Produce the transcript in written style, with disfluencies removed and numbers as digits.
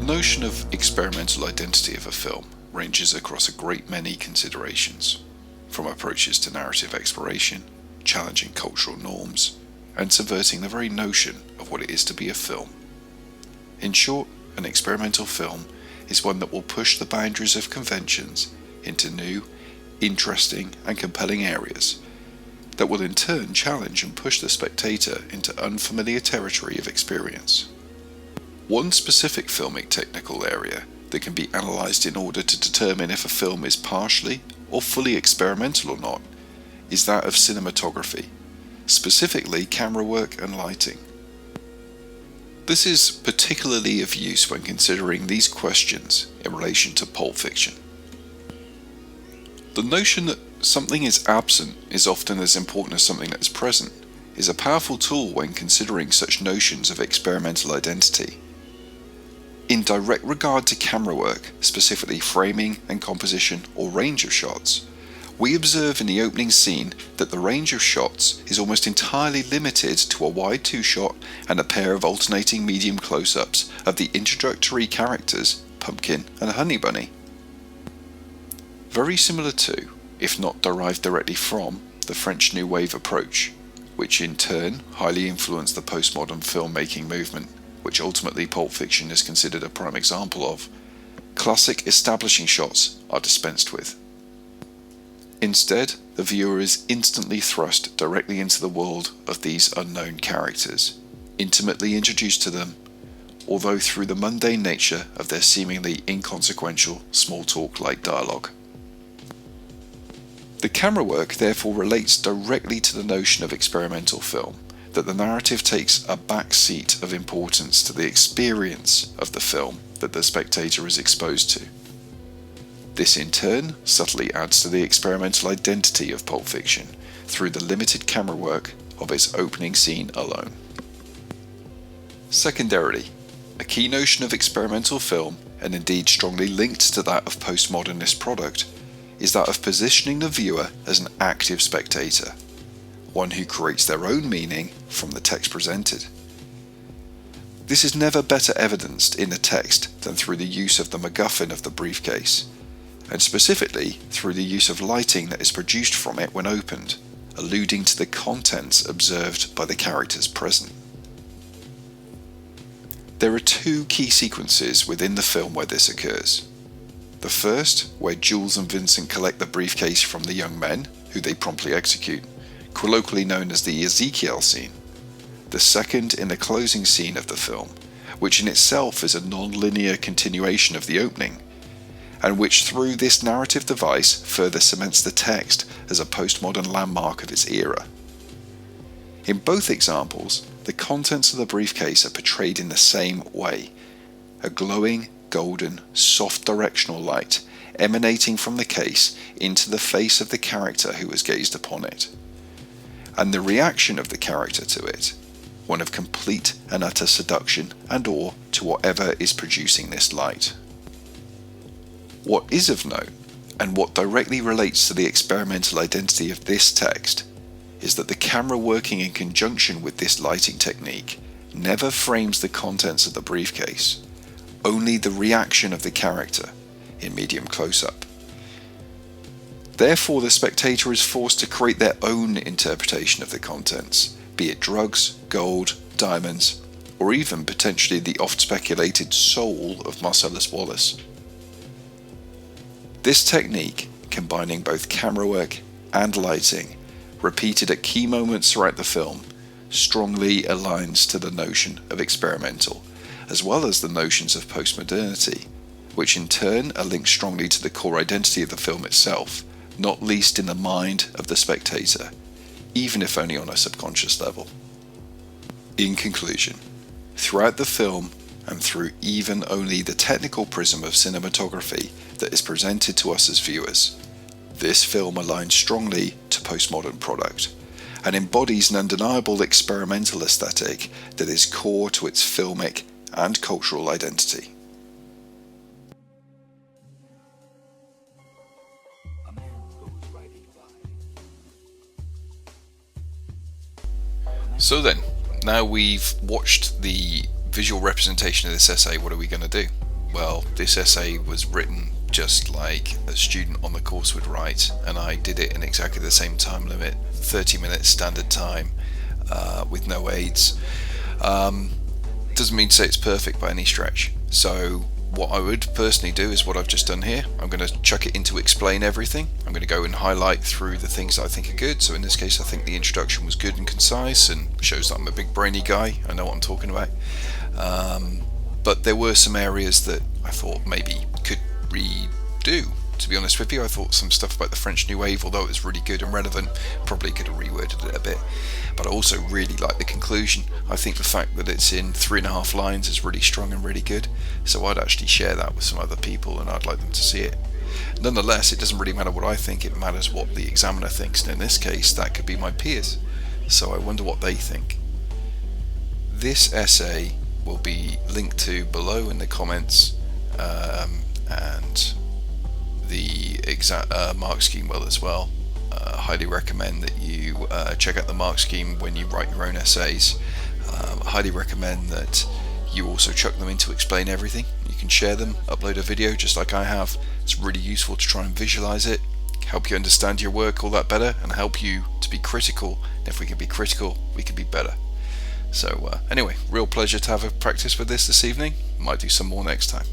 notion of experimental identity of a film ranges across a great many considerations, from approaches to narrative exploration, challenging cultural norms, and subverting the very notion of what it is to be a film. In short, an experimental film is one that will push the boundaries of conventions into new, interesting, and compelling areas that will in turn challenge and push the spectator into unfamiliar territory of experience. One specific filmic technical area that can be analysed in order to determine if a film is partially or fully experimental or not is that of cinematography, specifically camera work and lighting. This is particularly of use when considering these questions in relation to Pulp Fiction. The notion that something is absent is often as important as something that is present is a powerful tool when considering such notions of experimental identity. In direct regard to camera work, specifically framing and composition or range of shots, we observe in the opening scene that the range of shots is almost entirely limited to a wide two-shot and a pair of alternating medium close-ups of the introductory characters, Pumpkin and Honey Bunny. Very similar to, if not derived directly from, the French New Wave approach, which in turn highly influenced the postmodern filmmaking movement, which ultimately Pulp Fiction is considered a prime example of, classic establishing shots are dispensed with. Instead, the viewer is instantly thrust directly into the world of these unknown characters, intimately introduced to them, although through the mundane nature of their seemingly inconsequential small talk-like dialogue. The camera work therefore relates directly to the notion of experimental film, that the narrative takes a back seat of importance to the experience of the film that the spectator is exposed to. This in turn subtly adds to the experimental identity of Pulp Fiction through the limited camera work of its opening scene alone. Secondarily, a key notion of experimental film, and indeed strongly linked to that of postmodernist product, is that of positioning the viewer as an active spectator, one who creates their own meaning from the text presented. This is never better evidenced in the text than through the use of the MacGuffin of the briefcase, and specifically through the use of lighting that is produced from it when opened, alluding to the contents observed by the characters present. There are two key sequences within the film where this occurs. The first, where Jules and Vincent collect the briefcase from the young men, who they promptly execute, colloquially known as the Ezekiel scene. The second in the closing scene of the film, which in itself is a non-linear continuation of the opening, and which through this narrative device further cements the text as a postmodern landmark of its era. In both examples, the contents of the briefcase are portrayed in the same way, a glowing, golden, soft directional light emanating from the case into the face of the character who has gazed upon it, and the reaction of the character to it, one of complete and utter seduction and awe to whatever is producing this light. What is of note, and what directly relates to the experimental identity of this text, is that the camera working in conjunction with this lighting technique never frames the contents of the briefcase, only the reaction of the character in medium close-up. Therefore, the spectator is forced to create their own interpretation of the contents, be it drugs, gold, diamonds, or even potentially the oft-speculated soul of Marcellus Wallace. This technique, combining both camera work and lighting, repeated at key moments throughout the film, strongly aligns to the notion of experimental, as well as the notions of postmodernity, which in turn are linked strongly to the core identity of the film itself, not least in the mind of the spectator, even if only on a subconscious level. In conclusion, throughout the film, and through even only the technical prism of cinematography that is presented to us as viewers, this film aligns strongly to postmodern product, and embodies an undeniable experimental aesthetic that is core to its filmic and cultural identity. So then, now we've watched the visual representation of this essay, what are we going to do? well, this essay was written just like a student on the course would write, and I did it in exactly the same time limit, 30 minutes standard time, with no aids. Doesn't mean to say it's perfect by any stretch. So what I would personally do is what I've just done here. I'm going to chuck it into explain everything. I'm going to go and highlight through the things that I think are good. So in this case, I think the introduction was good and concise and shows that I'm a big brainy guy. I know what I'm talking about. But there were some areas that I thought maybe could redo. To be honest with you, I thought some stuff about the French New Wave, although it was really good and relevant, probably could have reworded it a bit. But I also really like the conclusion. I think the fact that it's in 3.5 lines is really strong and really good. So I'd actually share that with some other people, and I'd like them to see it. Nonetheless, it doesn't really matter what I think, it matters what the examiner thinks, and in this case, that could be my peers. So I wonder what they think. This essay will be linked to below in the comments, and the exact mark scheme will as well. Highly recommend that you check out the mark scheme when you write your own essays. Highly recommend that you also chuck them in to explain everything. You can share them, upload a video just like I have. It's really useful to try and visualize it, help you understand your work all that better, and help you to be critical. And if we can be critical, we can be better. So anyway, real pleasure to have a practice with this evening. Might do some more next time.